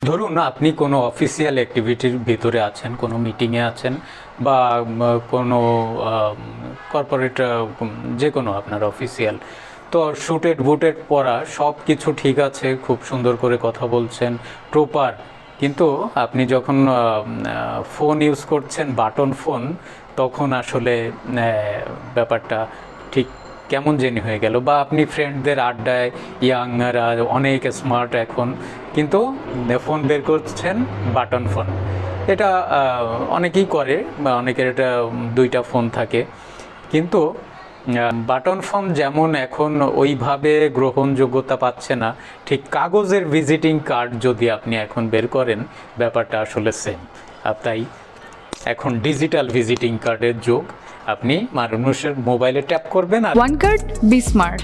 ধরুন আপনি কোনো অফিসিয়াল অ্যাক্টিভিটির ভিতরে আছেন, কোনো মিটিংয়ে আছেন বা কোনো কর্পোরেট যে কোনো আপনার অফিসিয়াল, তো শুটেড বুটেড পরা সব কিছু ঠিক আছে, খুব সুন্দর করে কথা বলছেন, প্রপার, কিন্তু আপনি যখন ফোন ইউজ করছেন বাটন ফোন, তখন আসলে ব্যাপারটা ঠিক কেমন জানি হয়ে গেল। বা আপনি ফ্রেন্ডদের আড্ডায়, ইয়াংরা অনেক স্মার্ট এখন, কিন্তু ফোন বের করছেন বাটন ফোন। এটা অনেকেই করে, বা অনেকের এটা দুইটা ফোন থাকে, কিন্তু বাটন ফোন যেমন এখন ওইভাবে গ্রহণযোগ্যতা পাচ্ছে না, ঠিক কাগজের ভিজিটিং কার্ড যদি আপনি এখন বের করেন, ব্যাপারটা আসলে সেম। তাই এখন ডিজিটাল ভিজিটিং কার্ডের যুগ। আপনি মানুষের মোবাইলে ট্যাপ করবেন আর ওয়ান কার্ড বি স্মার্ট।